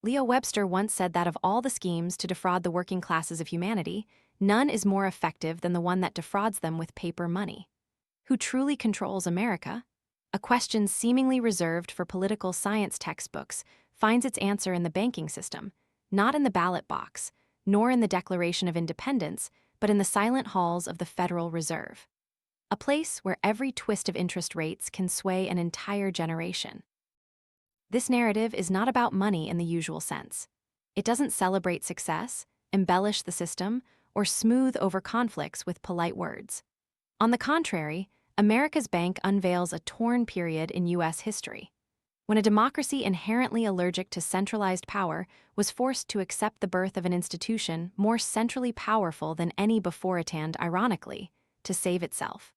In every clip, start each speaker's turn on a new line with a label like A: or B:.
A: Leo Webster once said that of all the schemes to defraud the working classes of humanity, none is more effective than the one that defrauds them with paper money. Who truly controls America? A question seemingly reserved for political science textbooks finds its answer in the banking system, not in the ballot box, nor in the Declaration of Independence, but in the silent halls of the Federal Reserve. A place where every twist of interest rates can sway an entire generation. This narrative is not about money in the usual sense. It doesn't celebrate success, embellish the system, or smooth over conflicts with polite words. On the contrary, America's bank unveils a torn period in U.S. history, when a democracy inherently allergic to centralized power was forced to accept the birth of an institution more centrally powerful than any before it and, ironically, to save itself.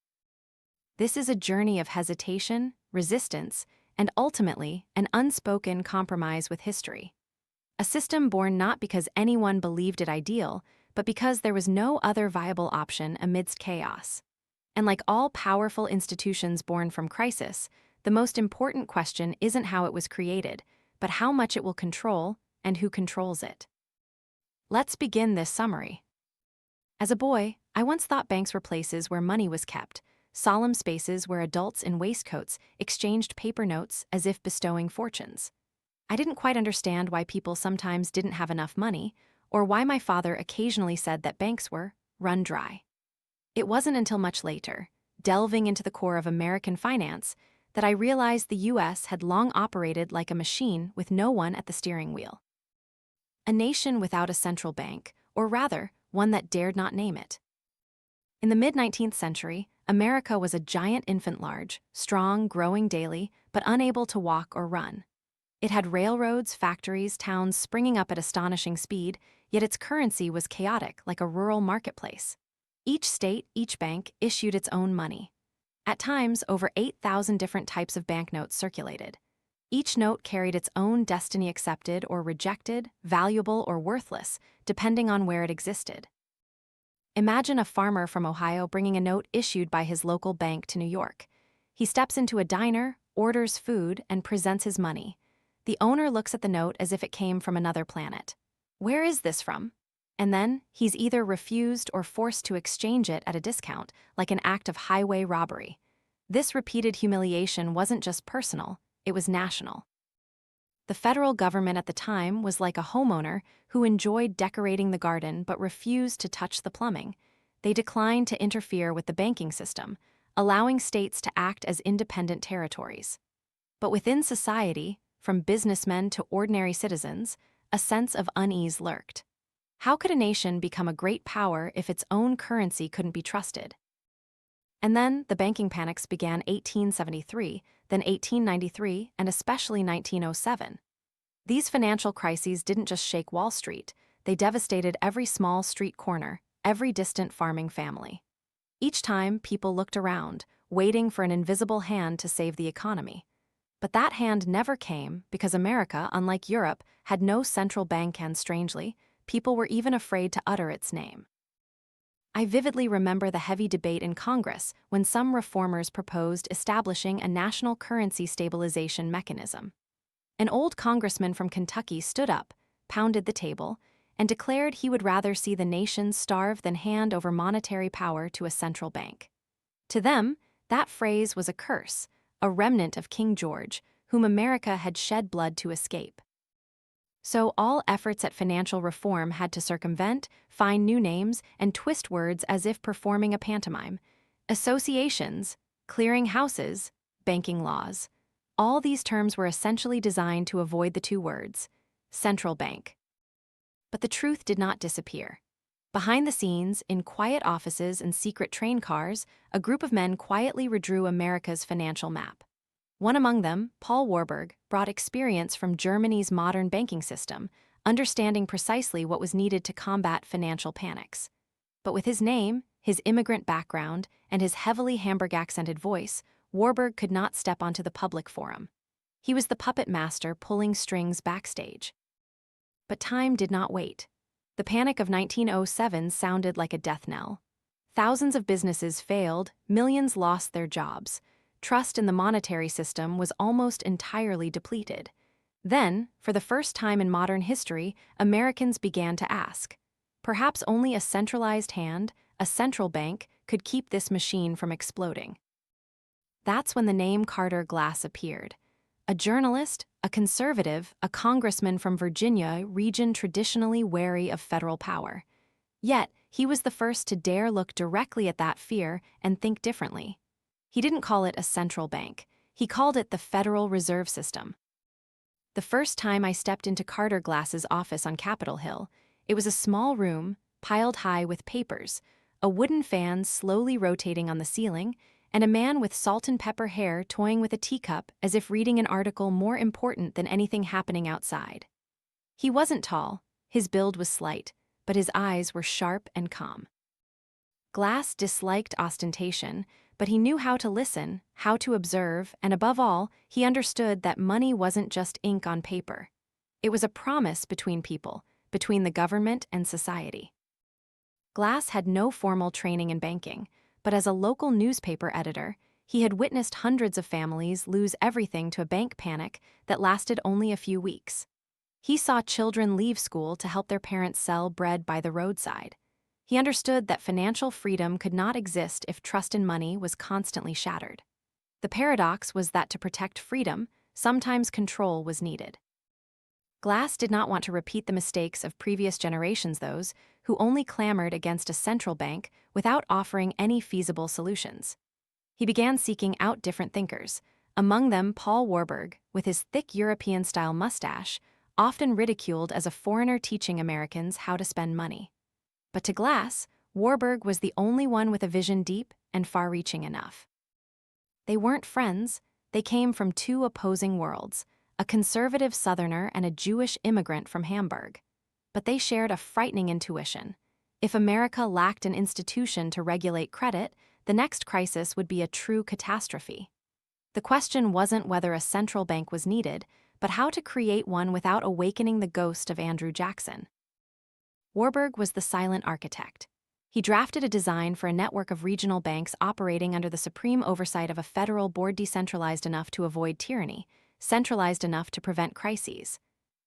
A: This is a journey of hesitation, resistance, and ultimately an unspoken compromise with history. A system born not because anyone believed it ideal, but because there was no other viable option amidst chaos. And like all powerful institutions born from crisis, the most important question isn't how it was created, but how much it will control and who controls it. Let's begin this summary. As a boy, I once thought banks were places where money was kept, solemn spaces where adults in waistcoats exchanged paper notes as if bestowing fortunes. I didn't quite understand why people sometimes didn't have enough money, or why my father occasionally said that banks were run dry. It wasn't until much later, delving into the core of American finance, that I realized the U.S. had long operated like a machine with no one at the steering wheel. A nation without a central bank, or rather, one that dared not name it. In the mid-19th century, America was a giant infant large, strong, growing daily, but unable to walk or run. It had railroads, factories, towns springing up at astonishing speed, yet its currency was chaotic like a rural marketplace. Each state, each bank, issued its own money. At times, over 8,000 different types of banknotes circulated. Each note carried its own destiny, accepted or rejected, valuable or worthless, depending on where it existed. Imagine a farmer from Ohio bringing a note issued by his local bank to New York. He steps into a diner, orders food, and presents his money. The owner looks at the note as if it came from another planet. Where is this from? And then, he's either refused or forced to exchange it at a discount, like an act of highway robbery. This repeated humiliation wasn't just personal, it was national. The federal government at the time was like a homeowner who enjoyed decorating the garden but refused to touch the plumbing. They declined to interfere with the banking system, allowing states to act as independent territories. But within society, from businessmen to ordinary citizens, a sense of unease lurked. How could a nation become a great power if its own currency couldn't be trusted? And then the banking panics began 1873, then 1893, and especially 1907. These financial crises didn't just shake Wall Street, they devastated every small street corner, every distant farming family. Each time, people looked around, waiting for an invisible hand to save the economy. But that hand never came because America, unlike Europe, had no central bank, and strangely, people were even afraid to utter its name. I vividly remember the heavy debate in Congress when some reformers proposed establishing a national currency stabilization mechanism. An old congressman from Kentucky stood up, pounded the table, and declared he would rather see the nation starve than hand over monetary power to a central bank. To them, that phrase was a curse, a remnant of King George, whom America had shed blood to escape. So all efforts at financial reform had to circumvent, find new names, and twist words as if performing a pantomime. Associations, clearing houses, banking laws. All these terms were essentially designed to avoid the two words, central bank. But the truth did not disappear. Behind the scenes, in quiet offices and secret train cars, a group of men quietly redrew America's financial map. One among them, Paul Warburg, brought experience from Germany's modern banking system, understanding precisely what was needed to combat financial panics. But with his name, his immigrant background, and his heavily Hamburg-accented voice, Warburg could not step onto the public forum. He was the puppet master pulling strings backstage. But time did not wait. The panic of 1907 sounded like a death knell. Thousands of businesses failed, millions lost their jobs. Trust in the monetary system was almost entirely depleted. Then, for the first time in modern history, Americans began to ask. Perhaps only a centralized hand, a central bank, could keep this machine from exploding. That's when the name Carter Glass appeared. A journalist, a conservative, a congressman from Virginia, region traditionally wary of federal power. Yet, he was the first to dare look directly at that fear and think differently. He didn't call it a central bank. He called it the Federal Reserve System. The first time I stepped into Carter Glass's office on Capitol Hill, it was a small room, piled high with papers, a wooden fan slowly rotating on the ceiling, and a man with salt and pepper hair toying with a teacup as if reading an article more important than anything happening outside. He wasn't tall, his build was slight, but his eyes were sharp and calm. Glass disliked ostentation, but he knew how to listen, how to observe, and above all, he understood that money wasn't just ink on paper. It was a promise between people, between the government and society. Glass had no formal training in banking, but as a local newspaper editor, he had witnessed hundreds of families lose everything to a bank panic that lasted only a few weeks. He saw children leave school to help their parents sell bread by the roadside. He understood that financial freedom could not exist if trust in money was constantly shattered. The paradox was that to protect freedom, sometimes control was needed. Glass did not want to repeat the mistakes of previous generations, those who only clamored against a central bank without offering any feasible solutions. He began seeking out different thinkers, among them Paul Warburg, with his thick European-style mustache, often ridiculed as a foreigner teaching Americans how to spend money. But to Glass, Warburg was the only one with a vision deep and far-reaching enough. They weren't friends, they came from two opposing worlds, a conservative Southerner and a Jewish immigrant from Hamburg. But they shared a frightening intuition. If America lacked an institution to regulate credit, the next crisis would be a true catastrophe. The question wasn't whether a central bank was needed, but how to create one without awakening the ghost of Andrew Jackson. Warburg was the silent architect. He drafted a design for a network of regional banks operating under the supreme oversight of a federal board decentralized enough to avoid tyranny, centralized enough to prevent crises.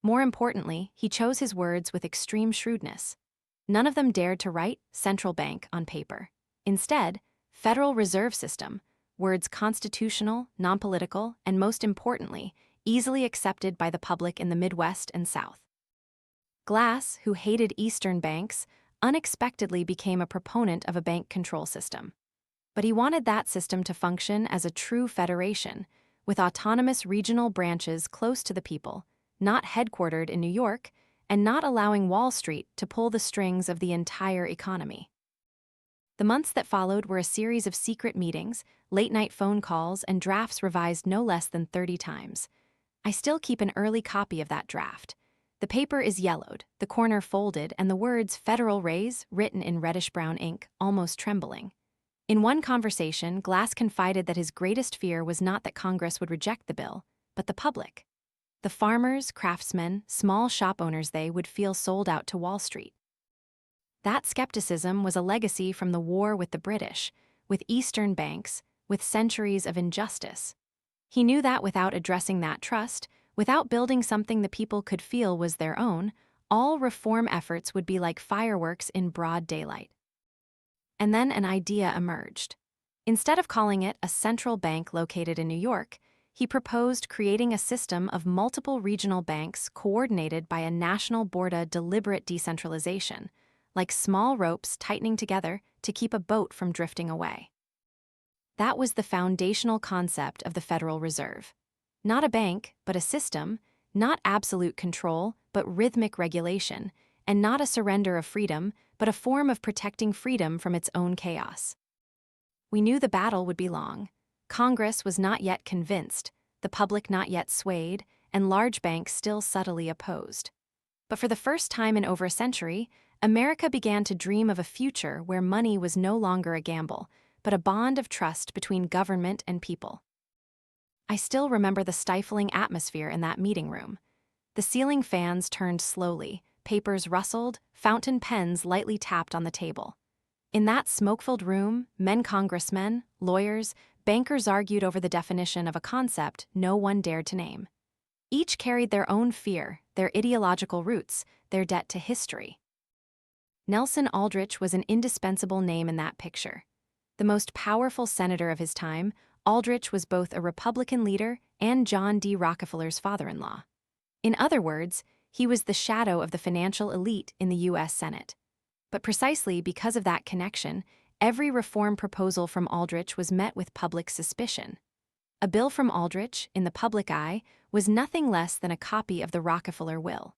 A: More importantly, he chose his words with extreme shrewdness. None of them dared to write "central bank" on paper. Instead, Federal Reserve System, words constitutional, non-political, and most importantly, easily accepted by the public in the Midwest and South. Glass, who hated Eastern banks, unexpectedly became a proponent of a bank control system. But he wanted that system to function as a true federation, with autonomous regional branches close to the people, not headquartered in New York, and not allowing Wall Street to pull the strings of the entire economy. The months that followed were a series of secret meetings, late-night phone calls, and drafts revised no less than 30 times. I still keep an early copy of that draft. The paper is yellowed, the corner folded, and the words "Federal Raise" written in reddish-brown ink, almost trembling. In one conversation, Glass confided that his greatest fear was not that Congress would reject the bill, but the public. The farmers, craftsmen, small shop owners, they would feel sold out to Wall Street. That skepticism was a legacy from the war with the British, with Eastern banks, with centuries of injustice. He knew that without addressing that trust, without building something the people could feel was their own, all reform efforts would be like fireworks in broad daylight. And then an idea emerged. Instead of calling it a central bank located in New York, he proposed creating a system of multiple regional banks coordinated by a national board, of deliberate decentralization, like small ropes tightening together to keep a boat from drifting away. That was the foundational concept of the Federal Reserve. Not a bank, but a system, not absolute control, but rhythmic regulation, and not a surrender of freedom, but a form of protecting freedom from its own chaos. We knew the battle would be long. Congress was not yet convinced, the public not yet swayed, and large banks still subtly opposed. But for the first time in over a century, America began to dream of a future where money was no longer a gamble, but a bond of trust between government and people. I still remember the stifling atmosphere in that meeting room. The ceiling fans turned slowly, papers rustled, fountain pens lightly tapped on the table. In that smoke-filled room, congressmen, lawyers, bankers argued over the definition of a concept no one dared to name. Each carried their own fear, their ideological roots, their debt to history. Nelson Aldrich was an indispensable name in that picture. The most powerful senator of his time, Aldrich was both a Republican leader and John D. Rockefeller's father-in-law. In other words, he was the shadow of the financial elite in the U.S. Senate. But precisely because of that connection, every reform proposal from Aldrich was met with public suspicion. A bill from Aldrich, in the public eye, was nothing less than a copy of the Rockefeller will.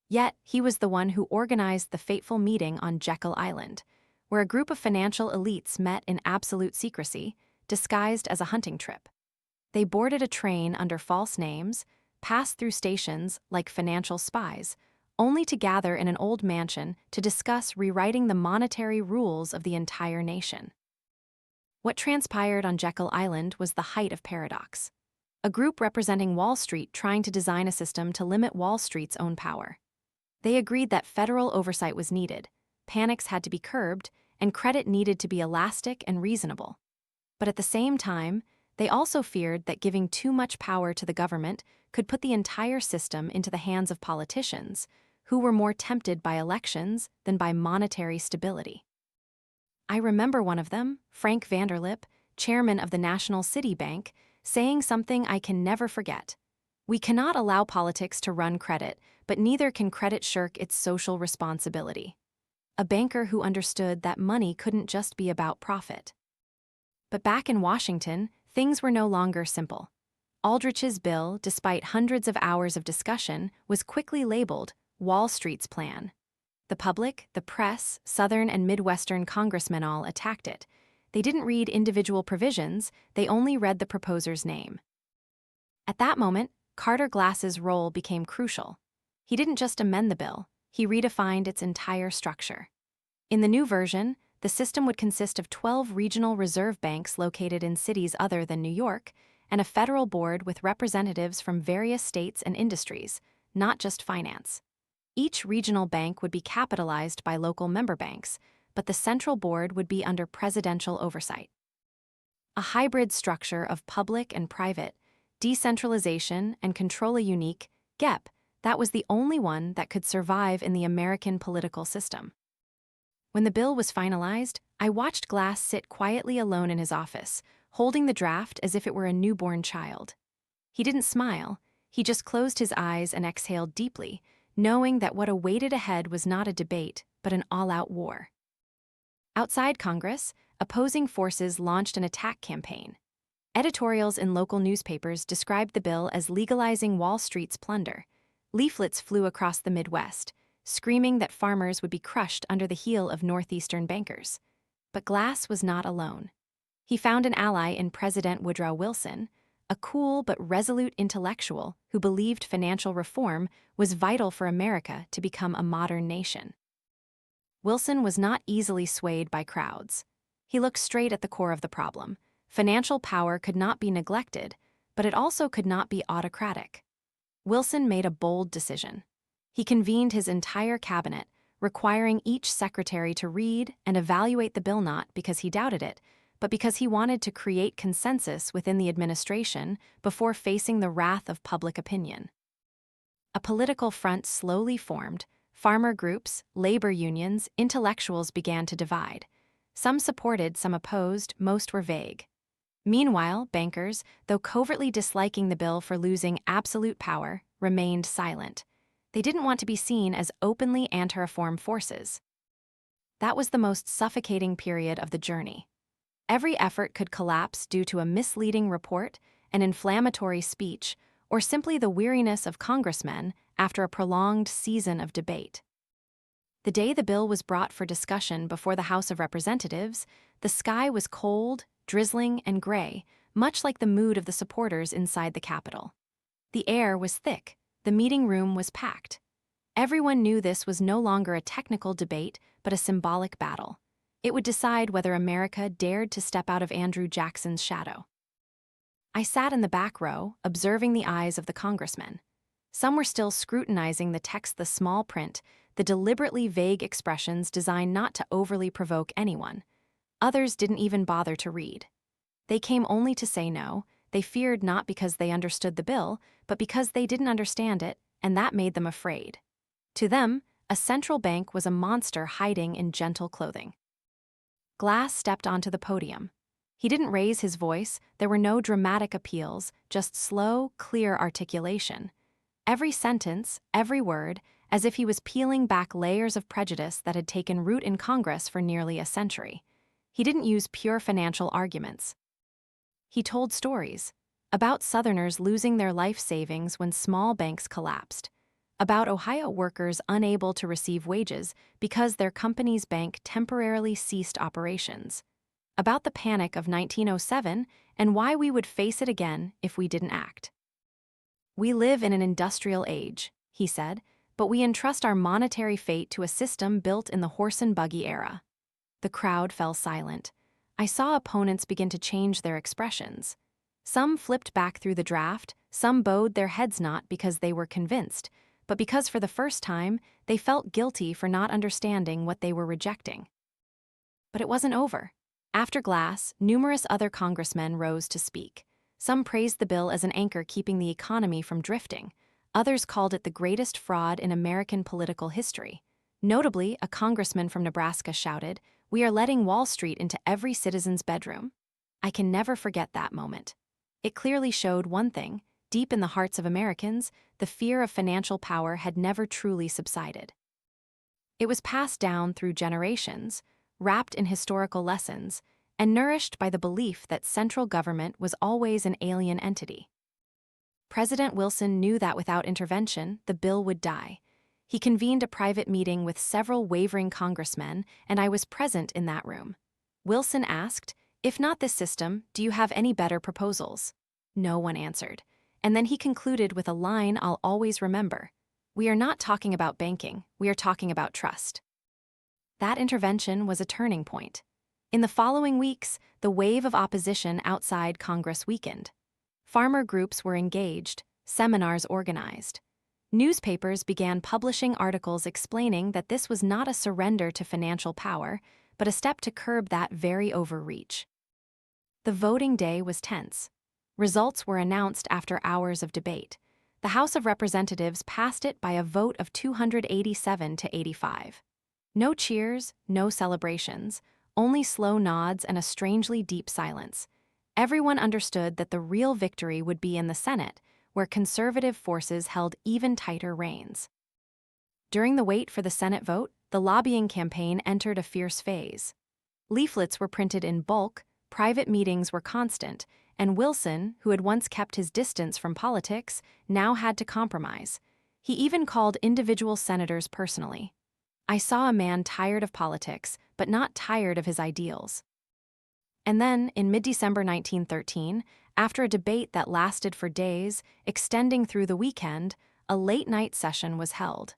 A: Yet, he was the one who organized the fateful meeting on Jekyll Island, where a group of financial elites met in absolute secrecy, disguised as a hunting trip. They boarded a train under false names, passed through stations like financial spies, only to gather in an old mansion to discuss rewriting the monetary rules of the entire nation. What transpired on Jekyll Island was the height of paradox. A group representing Wall Street trying to design a system to limit Wall Street's own power. They agreed that federal oversight was needed, panics had to be curbed, and credit needed to be elastic and reasonable. But at the same time, they also feared that giving too much power to the government could put the entire system into the hands of politicians, who were more tempted by elections than by monetary stability. I remember one of them, Frank Vanderlip, chairman of the National City Bank, saying something I can never forget. "We cannot allow politics to run credit, but neither can credit shirk its social responsibility." A banker who understood that money couldn't just be about profit. But back in Washington, things were no longer simple. Aldrich's bill, despite hundreds of hours of discussion, was quickly labeled Wall Street's plan. The public, the press, Southern and Midwestern congressmen all attacked it. They didn't read individual provisions, they only read the proposer's name. At that moment, Carter Glass's role became crucial. He didn't just amend the bill, he redefined its entire structure. In the new version, the system would consist of 12 regional reserve banks located in cities other than New York, and a federal board with representatives from various states and industries, not just finance. Each regional bank would be capitalized by local member banks, but the central board would be under presidential oversight. A hybrid structure of public and private, decentralization and control, a unique GEP, that was the only one that could survive in the American political system. When the bill was finalized, I watched Glass sit quietly alone in his office, holding the draft as if it were a newborn child. He didn't smile, he just closed his eyes and exhaled deeply, knowing that what awaited ahead was not a debate, but an all-out war. Outside Congress, opposing forces launched an attack campaign. Editorials in local newspapers described the bill as legalizing Wall Street's plunder. Leaflets flew across the Midwest, screaming that farmers would be crushed under the heel of Northeastern bankers. But Glass was not alone. He found an ally in President Woodrow Wilson, a cool but resolute intellectual who believed financial reform was vital for America to become a modern nation. Wilson was not easily swayed by crowds. He looked straight at the core of the problem. Financial power could not be neglected, but it also could not be autocratic. Wilson made a bold decision. He convened his entire cabinet, requiring each secretary to read and evaluate the bill not because he doubted it, but because he wanted to create consensus within the administration before facing the wrath of public opinion. A political front slowly formed. Farmer groups, labor unions, intellectuals began to divide. Some supported, some opposed, most were vague. Meanwhile, bankers, though covertly disliking the bill for losing absolute power, remained silent. They didn't want to be seen as openly anti-reform forces. That was the most suffocating period of the journey. Every effort could collapse due to a misleading report, an inflammatory speech, or simply the weariness of congressmen after a prolonged season of debate. The day the bill was brought for discussion before the House of Representatives, the sky was cold, drizzling, and gray, much like the mood of the supporters inside the Capitol. The air was thick, the meeting room was packed. Everyone knew this was no longer a technical debate, but a symbolic battle. It would decide whether America dared to step out of Andrew Jackson's shadow. I sat in the back row, observing the eyes of the congressmen. Some were still scrutinizing the text, the small print, the deliberately vague expressions designed not to overly provoke anyone. Others didn't even bother to read. They came only to say no, They feared not because they understood the bill, but because they didn't understand it, and that made them afraid. To them, a central bank was a monster hiding in gentle clothing. Glass stepped onto the podium. He didn't raise his voice, there were no dramatic appeals, just slow, clear articulation. Every sentence, every word, as if he was peeling back layers of prejudice that had taken root in Congress for nearly a century. He didn't use pure financial arguments. He told stories about Southerners losing their life savings when small banks collapsed, about Ohio workers unable to receive wages because their company's bank temporarily ceased operations, about the panic of 1907 and why we would face it again if we didn't act. We live in an industrial age, he said, but we entrust our monetary fate to a system built in the horse and buggy era. The crowd fell silent. I saw opponents begin to change their expressions. Some flipped back through the draft, some bowed their heads not because they were convinced, but because for the first time they felt guilty for not understanding what they were rejecting. But it wasn't over. After Glass, numerous other congressmen rose to speak. Some praised the bill as an anchor keeping the economy from drifting. Others called it the greatest fraud in American political history. Notably, a congressman from Nebraska shouted, "We are letting Wall Street into every citizen's bedroom." I can never forget that moment. It clearly showed one thing: deep in the hearts of Americans, the fear of financial power had never truly subsided. It was passed down through generations, wrapped in historical lessons, and nourished by the belief that central government was always an alien entity. President Wilson knew that without intervention, the bill would die. He convened a private meeting with several wavering congressmen, and I was present in that room. Wilson asked, "If not this system, do you have any better proposals?" No one answered. And then he concluded with a line I'll always remember: "We are not talking about banking, we are talking about trust." That intervention was a turning point. In the following weeks, the wave of opposition outside Congress weakened. Farmer groups were engaged, seminars organized. Newspapers began publishing articles explaining that this was not a surrender to financial power, but a step to curb that very overreach. The voting day was tense. Results were announced after hours of debate. The House of Representatives passed it by a vote of 287 to 85. No cheers, no celebrations, only slow nods and a strangely deep silence. Everyone understood that the real victory would be in the Senate, where conservative forces held even tighter reins. During the wait for the Senate vote, the lobbying campaign entered a fierce phase. Leaflets were printed in bulk, private meetings were constant, and Wilson, who had once kept his distance from politics, now had to compromise. He even called individual senators personally. I saw a man tired of politics, but not tired of his ideals. And then, in mid-December 1913, after a debate that lasted for days, extending through the weekend, a late-night session was held.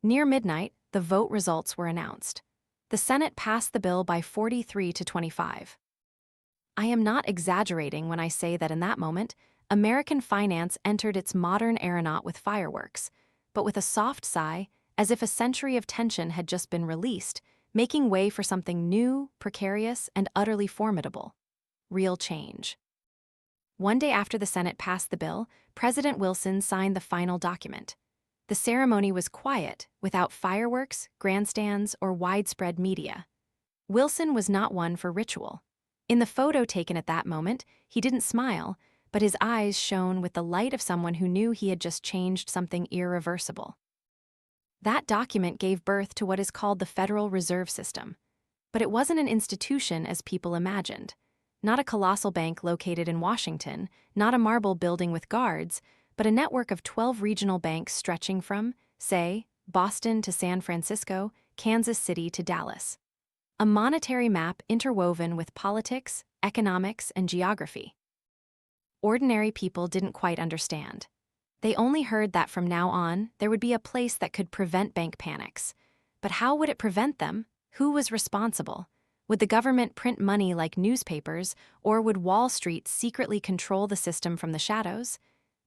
A: Near midnight, the vote results were announced. The Senate passed the bill by 43 to 25. I am not exaggerating when I say that in that moment, American finance entered its modern era not with fireworks, but with a soft sigh, as if a century of tension had just been released, making way for something new, precarious, and utterly formidable: real change. One day after the Senate passed the bill, President Wilson signed the final document. The ceremony was quiet, without fireworks, grandstands, or widespread media. Wilson was not one for ritual. In the photo taken at that moment, he didn't smile, but his eyes shone with the light of someone who knew he had just changed something irreversible. That document gave birth to what is called the Federal Reserve System. But it wasn't an institution as people imagined. Not a colossal bank located in Washington, not a marble building with guards, but a network of 12 regional banks stretching from, say, Boston to San Francisco, Kansas City to Dallas. A monetary map interwoven with politics, economics, and geography. Ordinary people didn't quite understand. They only heard that from now on, there would be a place that could prevent bank panics. But how would it prevent them? Who was responsible? Would the government print money like newspapers, or would Wall Street secretly control the system from the shadows?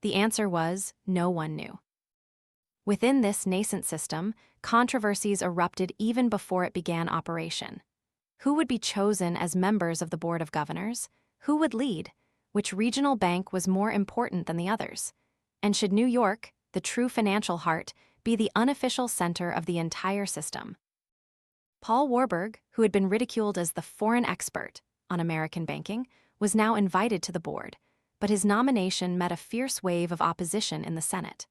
A: The answer was, no one knew. Within this nascent system, controversies erupted even before it began operation. Who would be chosen as members of the Board of Governors? Who would lead? which regional bank was more important than the others? And should New York, the true financial heart, be the unofficial center of the entire system? Paul Warburg, who had been ridiculed as the foreign expert on American banking, was now invited to the board, but his nomination met a fierce wave of opposition in the Senate.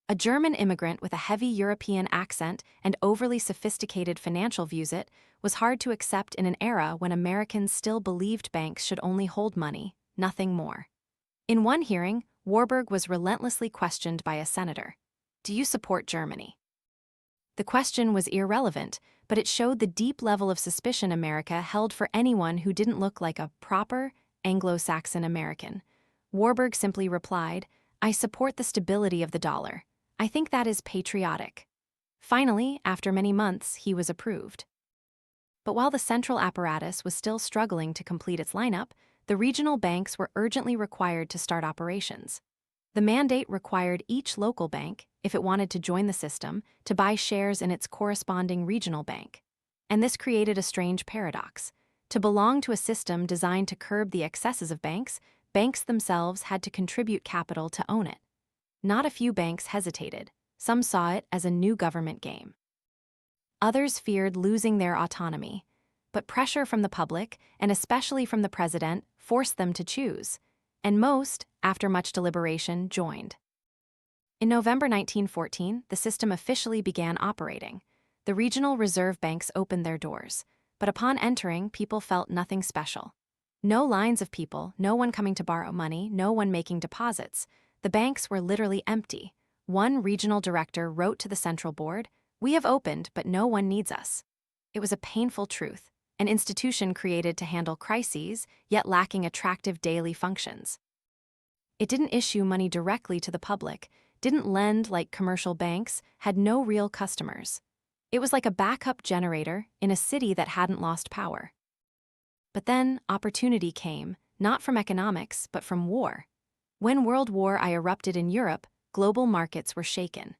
A: A German immigrant with a heavy European accent and overly sophisticated financial views it was hard to accept in an era when Americans still believed banks should only hold money, nothing more. In one hearing, Warburg was relentlessly questioned by a senator. Do you support Germany? The question was irrelevant, but it showed the deep level of suspicion America held for anyone who didn't look like a proper Anglo-Saxon American. Warburg simply replied, I support the stability of the dollar. I think that is patriotic. Finally, after many months, he was approved. But while the central apparatus was still struggling to complete its lineup, the regional banks were urgently required to start operations. The mandate required each local bank, if it wanted to join the system, to buy shares in its corresponding regional bank. And this created a strange paradox. To belong to a system designed to curb the excesses of banks, banks themselves had to contribute capital to own it. Not a few banks hesitated. Some saw it as a new government game. Others feared losing their autonomy. But pressure from the public, and especially from the president, forced them to choose. And most, after much deliberation, joined. In November 1914, the system officially began operating. The regional reserve banks opened their doors. But upon entering, people felt nothing special. No lines of people, no one coming to borrow money, no one making deposits. The banks were literally empty. One regional director wrote to the central board, "We have opened, but no one needs us." It was a painful truth, an institution created to handle crises, yet lacking attractive daily functions. It didn't issue money directly to the public, didn't lend like commercial banks, had no real customers. It was like a backup generator in a city that hadn't lost power. But then opportunity came, not from economics, but from war. When World War I erupted in Europe, global markets were shaken.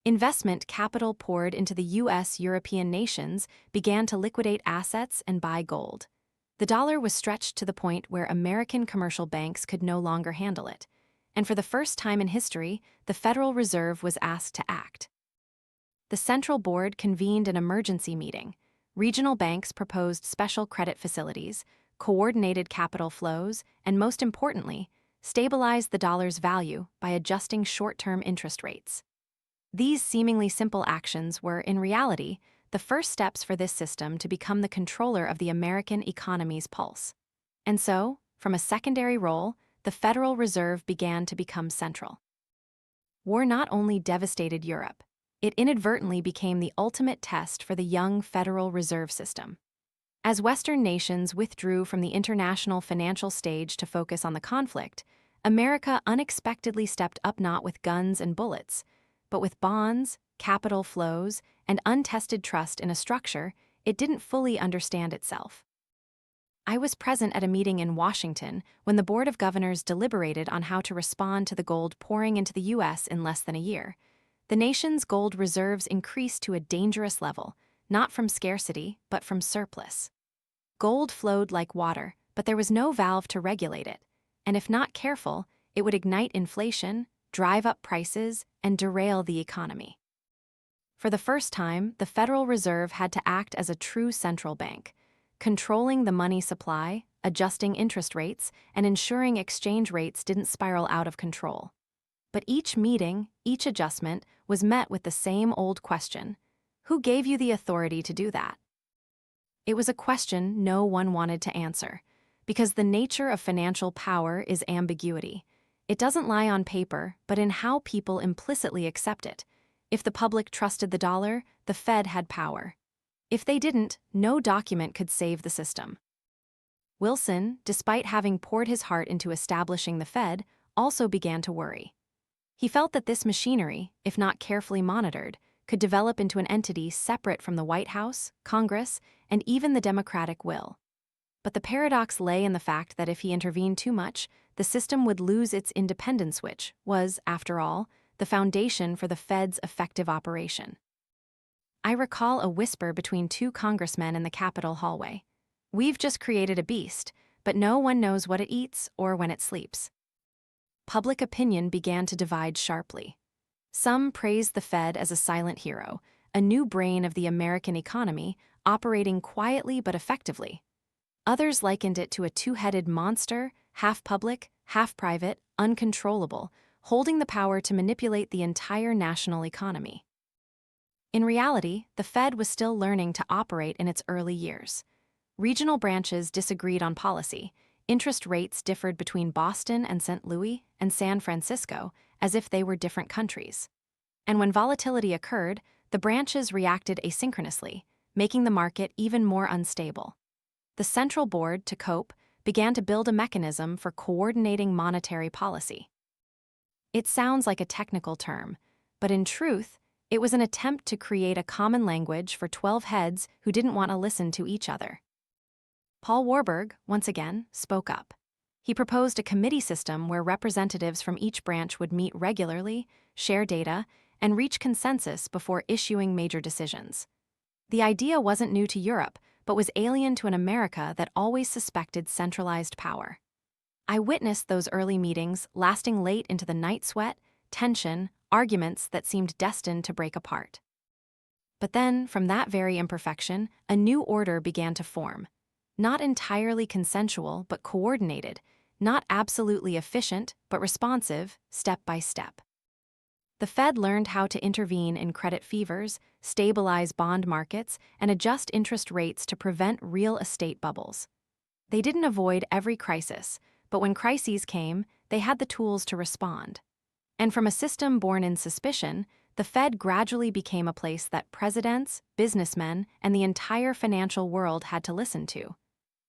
A: Investment capital poured into the US. European nations began to liquidate assets and buy gold. The dollar was stretched to the point where American commercial banks could no longer handle it. And for the first time in history, the Federal Reserve was asked to act. The Central Board convened an emergency meeting. Regional banks proposed special credit facilities, coordinated capital flows, and most importantly, stabilized the dollar's value by adjusting short-term interest rates. These seemingly simple actions were, in reality, the first steps for this system to become the controller of the American economy's pulse. And so, from a secondary role, the Federal Reserve began to become central. War not only devastated Europe, it inadvertently became the ultimate test for the young Federal Reserve System. As Western nations withdrew from the international financial stage to focus on the conflict, America unexpectedly stepped up not with guns and bullets, but with bonds, capital flows, and untested trust in a structure it didn't fully understand itself. I was present at a meeting in Washington when the Board of Governors deliberated on how to respond to the gold pouring into the U.S. in less than a year. The nation's gold reserves increased to a dangerous level, not from scarcity, but from surplus. Gold flowed like water, but there was no valve to regulate it, and if not careful, it would ignite inflation, drive up prices, and derail the economy. For the first time, the Federal Reserve had to act as a true central bank, controlling the money supply, adjusting interest rates, and ensuring exchange rates didn't spiral out of control. But each meeting, each adjustment, was met with the same old question: who gave you the authority to do that? It was a question no one wanted to answer, because the nature of financial power is ambiguity. It doesn't lie on paper, but in how people implicitly accept it. If the public trusted the dollar, the Fed had power. If they didn't, no document could save the system. Wilson, despite having poured his heart into establishing the Fed, also began to worry. He felt that this machinery, if not carefully monitored, could develop into an entity separate from the White House, Congress, and even the democratic will. But the paradox lay in the fact that if he intervened too much, the system would lose its independence, which was, after all, the foundation for the Fed's effective operation. I recall a whisper between two congressmen in the Capitol hallway. "We've just created a beast, but no one knows what it eats or when it sleeps. Public opinion began to divide sharply. Some praised the Fed as a silent hero, a new brain of the American economy, operating quietly but effectively. Others likened it to a two-headed monster, half public, half private, uncontrollable, holding the power to manipulate the entire national economy. In reality, the Fed was still learning to operate in its early years. Regional branches disagreed on policy. Interest rates differed between Boston and St. Louis and San Francisco, as if they were different countries. And when volatility occurred, the branches reacted asynchronously, making the market even more unstable. The central board, to cope, began to build a mechanism for coordinating monetary policy. It sounds like a technical term, but in truth, it was an attempt to create a common language for 12 heads who didn't want to listen to each other. Paul Warburg, once again, spoke up. He proposed a committee system where representatives from each branch would meet regularly, share data, and reach consensus before issuing major decisions. The idea wasn't new to Europe, but was alien to an America that always suspected centralized power. I witnessed those early meetings lasting late into the night sweat, tension, arguments that seemed destined to break apart. But then, from that very imperfection, a new order began to form. Not entirely consensual, but coordinated, not absolutely efficient, but responsive, step by step. The Fed learned how to intervene in credit fevers, stabilize bond markets, and adjust interest rates to prevent real estate bubbles. They didn't avoid every crisis, but when crises came, they had the tools to respond. And from a system born in suspicion, the Fed gradually became a place that presidents, businessmen, and the entire financial world had to listen to.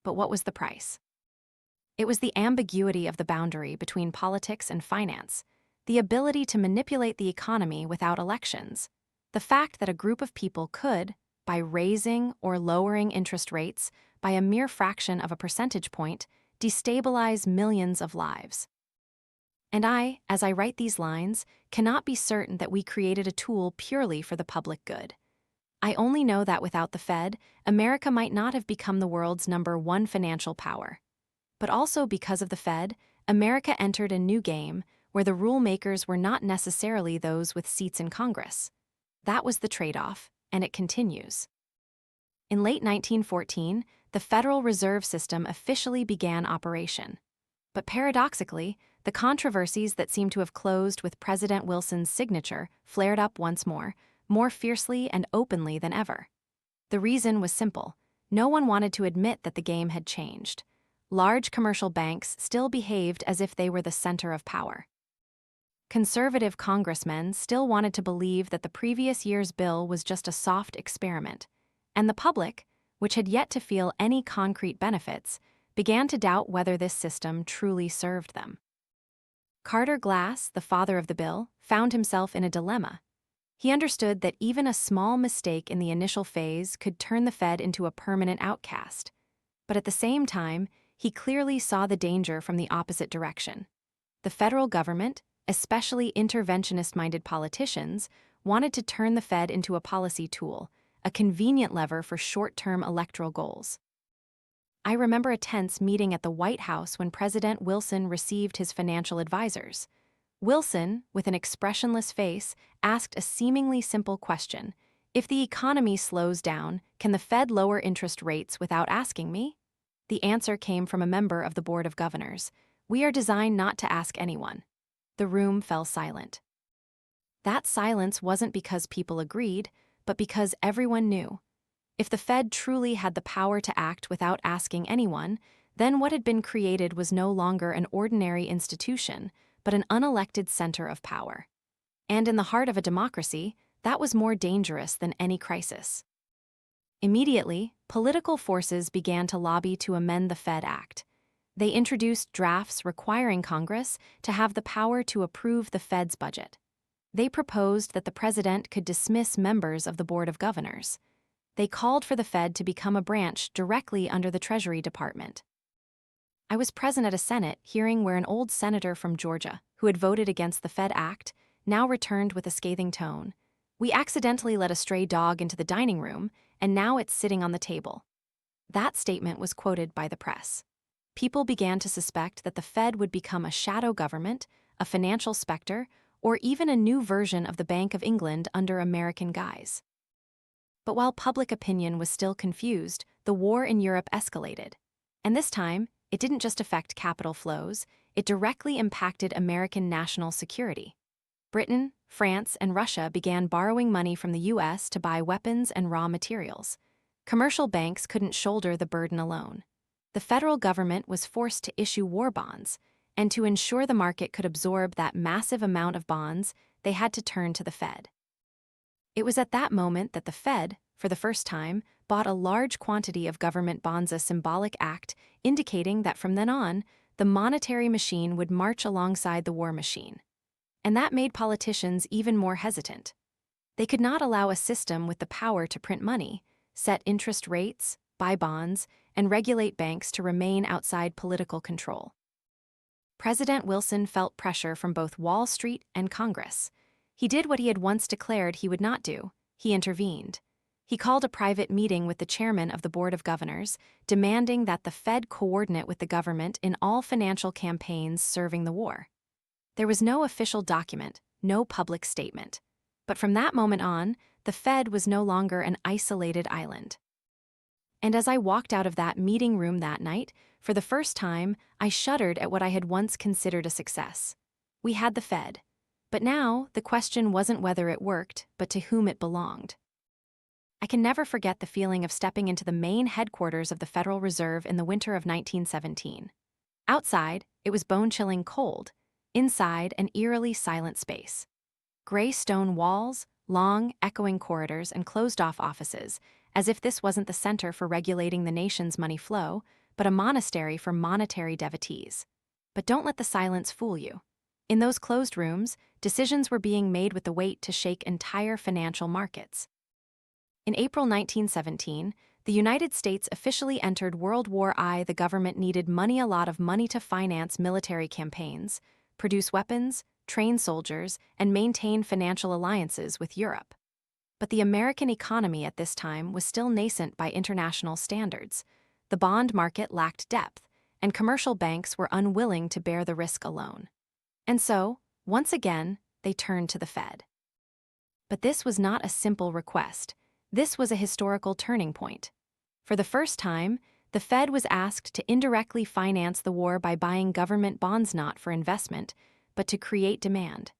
A: But what was the price? It was the ambiguity of the boundary between politics and finance, the ability to manipulate the economy without elections, the fact that a group of people could, by raising or lowering interest rates by a mere fraction of a percentage point, destabilize millions of lives. And I, as I write these lines, cannot be certain that we created a tool purely for the public good. I only know that without the Fed, America might not have become the world's #1 financial power. But also because of the Fed, America entered a new game where the rule makers were not necessarily those with seats in Congress. That was the trade-off, and it continues. In late 1914, the Federal Reserve System officially began operation. But paradoxically, the controversies that seemed to have closed with President Wilson's signature flared up once more fiercely and openly than ever. The reason was simple. No one wanted to admit that the game had changed. Large commercial banks still behaved as if they were the center of power. Conservative congressmen still wanted to believe that the previous year's bill was just a soft experiment, and the public, which had yet to feel any concrete benefits, began to doubt whether this system truly served them. Carter Glass, the father of the bill, found himself in a dilemma. He understood that even a small mistake in the initial phase could turn the Fed into a permanent outcast. But at the same time, he clearly saw the danger from the opposite direction. The federal government, especially interventionist-minded politicians, wanted to turn the Fed into a policy tool, a convenient lever for short-term electoral goals. I remember a tense meeting at the White House when President Wilson received his financial advisors. Wilson, with an expressionless face, asked a seemingly simple question. If the economy slows down, can the Fed lower interest rates without asking me? The answer came from a member of the Board of Governors. We are designed not to ask anyone. The room fell silent. That silence wasn't because people agreed, but because everyone knew. If the Fed truly had the power to act without asking anyone, then what had been created was no longer an ordinary institution, but an unelected center of power. And in the heart of a democracy, that was more dangerous than any crisis. Immediately, political forces began to lobby to amend the Fed Act. They introduced drafts requiring Congress to have the power to approve the Fed's budget. They proposed that the president could dismiss members of the Board of Governors. They called for the Fed to become a branch directly under the Treasury Department. I was present at a Senate hearing where an old senator from Georgia, who had voted against the Fed Act, now returned with a scathing tone. We accidentally let a stray dog into the dining room, and now it's sitting on the table. That statement was quoted by the press. people began to suspect that the Fed would become a shadow government, a financial specter, or even a new version of the Bank of England under American guise. But while public opinion was still confused, the war in Europe escalated. And this time, it didn't just affect capital flows, it directly impacted American national security. Britain, France, and Russia began borrowing money from the US to buy weapons and raw materials. Commercial banks couldn't shoulder the burden alone. The federal government was forced to issue war bonds, and to ensure the market could absorb that massive amount of bonds, they had to turn to the Fed. It was at that moment that the Fed, for the first time, bought a large quantity of government bonds, a symbolic act indicating that from then on, the monetary machine would march alongside the war machine. And that made politicians even more hesitant. They could not allow a system with the power to print money, set interest rates, buy bonds, and regulate banks to remain outside political control. President Wilson felt pressure from both Wall Street and Congress. He did what he had once declared he would not do. He intervened. He called a private meeting with the chairman of the Board of Governors, demanding that the Fed coordinate with the government in all financial campaigns serving the war. There was no official document, no public statement. But from that moment on, the Fed was no longer an isolated island. And as I walked out of that meeting room that night, for the first time, I shuddered at what I had once considered a success. We had the Fed. But now, the question wasn't whether it worked, but to whom it belonged. I can never forget the feeling of stepping into the main headquarters of the Federal Reserve in the winter of 1917. Outside, it was bone-chilling cold. Inside, an eerily silent space. Gray stone walls, long, echoing corridors, and closed-off offices, as if this wasn't the center for regulating the nation's money flow, but a monastery for monetary devotees. But don't let the silence fool you. In those closed rooms, decisions were being made with the weight to shake entire financial markets. In April 1917, the United States officially entered World War I. The government needed a lot of money to finance military campaigns, produce weapons, train soldiers, and maintain financial alliances with Europe. But the American economy at this time was still nascent by international standards. The bond market lacked depth, and commercial banks were unwilling to bear the risk alone. And so, once again, they turned to the Fed. But this was not a simple request. This was a historical turning point. For the first time, the Fed was asked to indirectly finance the war by buying government bonds, not for investment, but to create demand.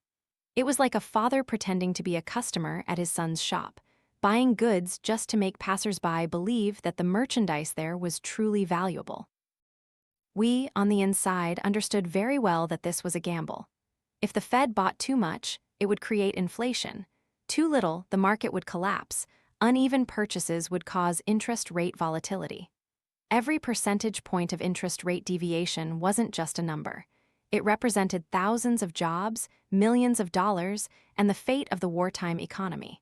A: It was like a father pretending to be a customer at his son's shop, buying goods just to make passersby believe that the merchandise there was truly valuable. We, on the inside, understood very well that this was a gamble. If the Fed bought too much, it would create inflation. Too little, the market would collapse. Uneven purchases would cause interest rate volatility. Every percentage point of interest rate deviation wasn't just a number. It represented thousands of jobs, millions of dollars, and the fate of the wartime economy.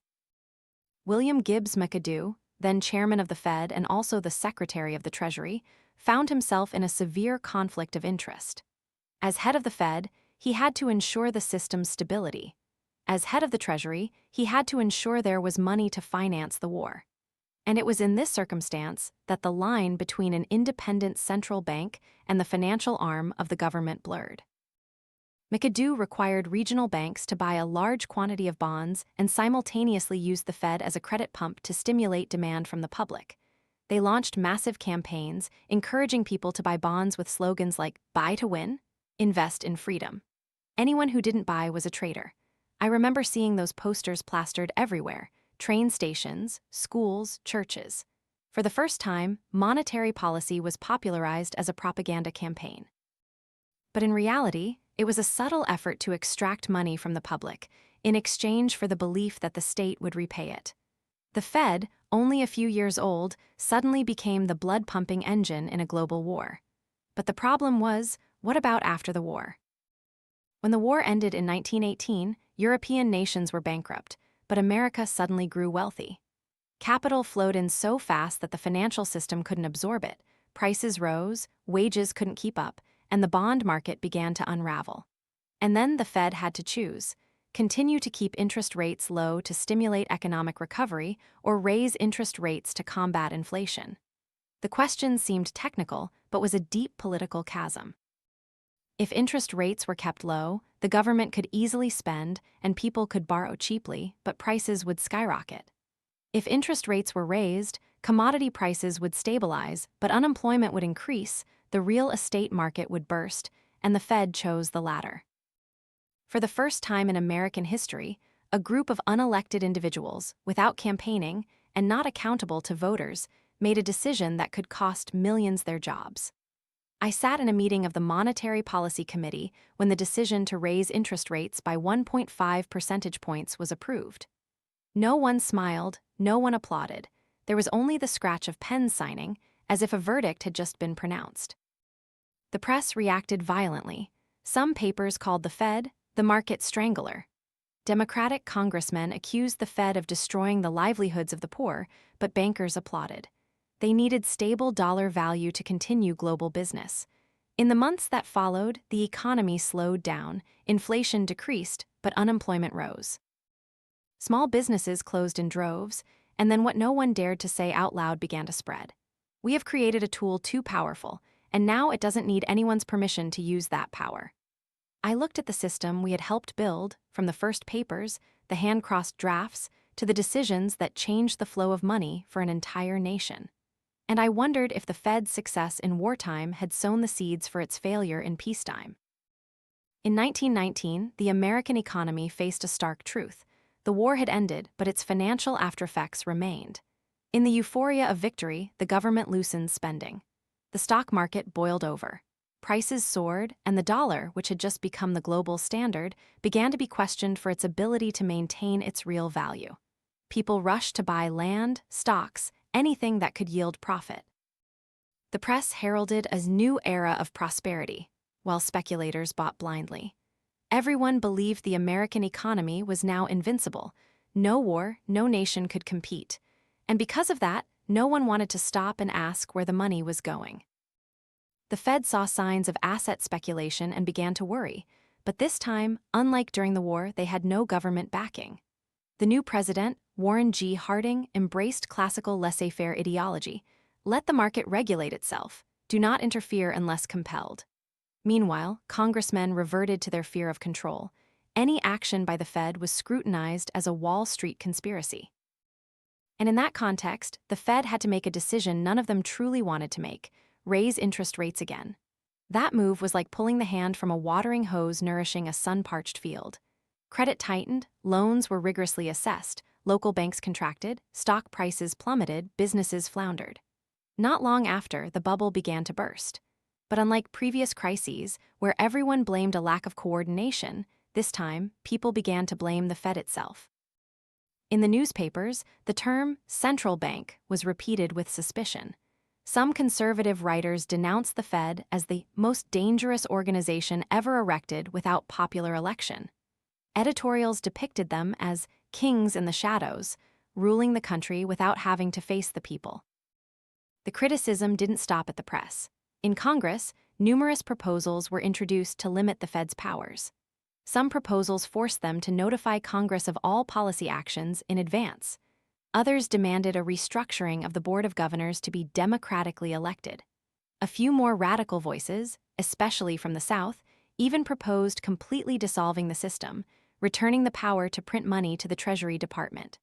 A: William Gibbs McAdoo, then chairman of the Fed and also the secretary of the Treasury, found himself in a severe conflict of interest. As head of the Fed, he had to ensure the system's stability. As head of the Treasury, he had to ensure there was money to finance the war. And it was in this circumstance that the line between an independent central bank and the financial arm of the government blurred. McAdoo required regional banks to buy a large quantity of bonds and simultaneously used the Fed as a credit pump to stimulate demand from the public. They launched massive campaigns, encouraging people to buy bonds with slogans like "Buy to win," "Invest in freedom." Anyone who didn't buy was a traitor. I remember seeing those posters plastered everywhere: train stations, schools, churches. For the first time, monetary policy was popularized as a propaganda campaign. But in reality, it was a subtle effort to extract money from the public, in exchange for the belief that the state would repay it. The Fed, only a few years old, suddenly became the blood-pumping engine in a global war. But the problem was, what about after the war? When the war ended in 1918, European nations were bankrupt, but America suddenly grew wealthy. Capital flowed in so fast that the financial system couldn't absorb it. Prices rose, wages couldn't keep up, and the bond market began to unravel. And then the Fed had to choose: continue to keep interest rates low to stimulate economic recovery, or raise interest rates to combat inflation. The question seemed technical, but was a deep political chasm. If interest rates were kept low, the government could easily spend and people could borrow cheaply, but prices would skyrocket. If interest rates were raised, commodity prices would stabilize, but unemployment would increase, the real estate market would burst, and the Fed chose the latter. For the first time in American history, a group of unelected individuals, without campaigning and not accountable to voters, made a decision that could cost millions their jobs. I sat in a meeting of the Monetary Policy Committee when the decision to raise interest rates by 1.5 percentage points was approved. No one smiled, no one applauded. There was only the scratch of pens signing, as if a verdict had just been pronounced. The press reacted violently. Some papers called the Fed the market strangler. Democratic congressmen accused the Fed of destroying the livelihoods of the poor, but bankers applauded. They needed stable dollar value to continue global business. In the months that followed, the economy slowed down, inflation decreased, but unemployment rose. Small businesses closed in droves, and then what no one dared to say out loud began to spread. We have created a tool too powerful, and now it doesn't need anyone's permission to use that power. I looked at the system we had helped build, from the first papers, the hand-crossed drafts, to the decisions that changed the flow of money for an entire nation. And I wondered if the Fed's success in wartime had sown the seeds for its failure in peacetime. In 1919, the American economy faced a stark truth. The war had ended, but its financial aftereffects remained. In the euphoria of victory, the government loosened spending. The stock market boiled over. Prices soared, and the dollar, which had just become the global standard, began to be questioned for its ability to maintain its real value. People rushed to buy land, stocks, anything that could yield profit. The press heralded a new era of prosperity, while speculators bought blindly. Everyone believed the American economy was now invincible. No war, no nation could compete. And because of that, no one wanted to stop and ask where the money was going. The Fed saw signs of asset speculation and began to worry. But this time, unlike during the war, they had no government backing. The new president, Warren G. Harding, embraced classical laissez-faire ideology. Let the market regulate itself. Do not interfere unless compelled. Meanwhile, congressmen reverted to their fear of control. Any action by the Fed was scrutinized as a Wall Street conspiracy. And in that context, the Fed had to make a decision none of them truly wanted to make: raise interest rates again. That move was like pulling the hand from a watering hose nourishing a sun-parched field. Credit tightened, loans were rigorously assessed, local banks contracted, stock prices plummeted, businesses floundered. Not long after, the bubble began to burst. But unlike previous crises, where everyone blamed a lack of coordination, this time, people began to blame the Fed itself. In the newspapers, the term central bank was repeated with suspicion. Some conservative writers denounced the Fed as the most dangerous organization ever erected without popular election. Editorials depicted them as kings in the shadows, ruling the country without having to face the people. The criticism didn't stop at the press. In Congress, numerous proposals were introduced to limit the Fed's powers. Some proposals forced them to notify Congress of all policy actions in advance. Others demanded a restructuring of the Board of Governors to be democratically elected. A few more radical voices, especially from the South, even proposed completely dissolving the system, returning the power to print money to the Treasury Department.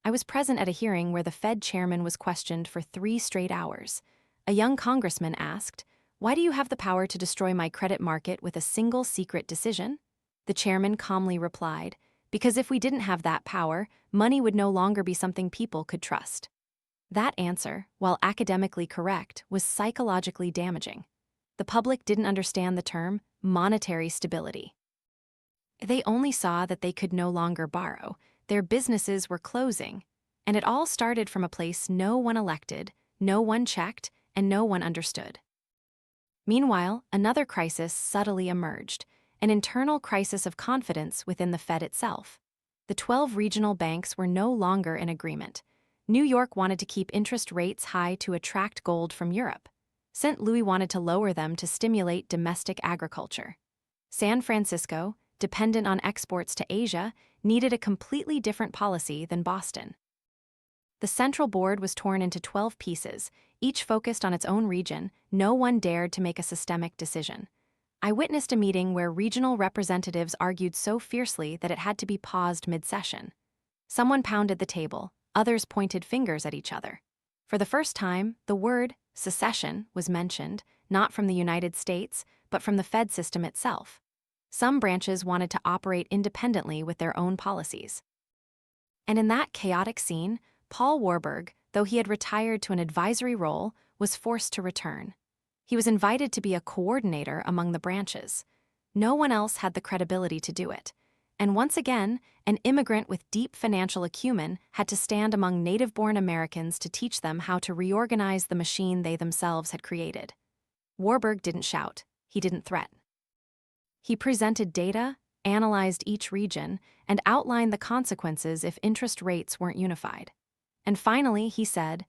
A: I was present at a hearing where the Fed chairman was questioned for 3 straight hours. A young congressman asked, "Why do you have the power to destroy my credit market with a single secret decision?" The chairman calmly replied, "Because if we didn't have that power, money would no longer be something people could trust." That answer, while academically correct, was psychologically damaging. The public didn't understand the term monetary stability. They only saw that they could no longer borrow, their businesses were closing, and it all started from a place no one elected, no one checked, and no one understood. Meanwhile, another crisis subtly emerged, an internal crisis of confidence within the Fed itself. The 12 regional banks were no longer in agreement. New York wanted to keep interest rates high to attract gold from Europe. St. Louis wanted to lower them to stimulate domestic agriculture. San Francisco, dependent on exports to Asia, needed a completely different policy than Boston. The central board was torn into 12 pieces, each focused on its own region. No one dared to make a systemic decision. I witnessed a meeting where regional representatives argued so fiercely that it had to be paused mid-session. Someone pounded the table, others pointed fingers at each other. For the first time, the word secession was mentioned, not from the United States, but from the Fed system itself. Some branches wanted to operate independently with their own policies. And in that chaotic scene, Paul Warburg, though he had retired to an advisory role, was forced to return. He was invited to be a coordinator among the branches. No one else had the credibility to do it. And once again, an immigrant with deep financial acumen had to stand among native-born Americans to teach them how to reorganize the machine they themselves had created. Warburg didn't shout. He didn't threaten. He presented data, analyzed each region, and outlined the consequences if interest rates weren't unified. And finally, he said,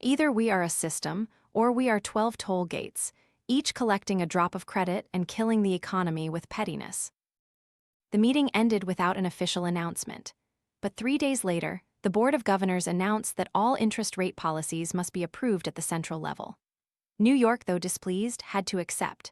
A: "Either we are a system, or we are 12 toll gates, each collecting a drop of credit and killing the economy with pettiness." The meeting ended without an official announcement. But 3 days later, the Board of Governors announced that all interest rate policies must be approved at the central level. New York, though displeased, had to accept.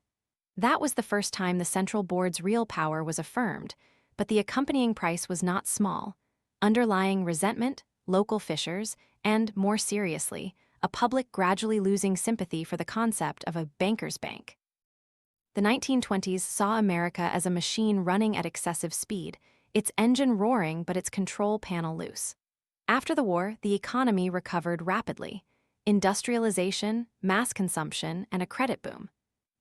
A: That was the first time the central board's real power was affirmed, but the accompanying price was not small. Underlying resentment, local fissures, and, more seriously, a public gradually losing sympathy for the concept of a banker's bank. The 1920s saw America as a machine running at excessive speed, its engine roaring but its control panel loose. After the war, the economy recovered rapidly. Industrialization, mass consumption, and a credit boom.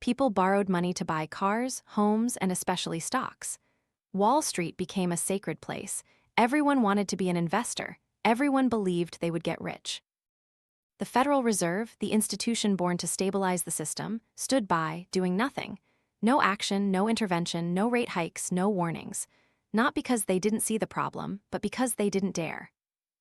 A: People borrowed money to buy cars, homes, and especially stocks. Wall Street became a sacred place. Everyone wanted to be an investor. Everyone believed they would get rich. The Federal Reserve, the institution born to stabilize the system, stood by, doing nothing. No action, no intervention, no rate hikes, no warnings. Not because they didn't see the problem, but because they didn't dare.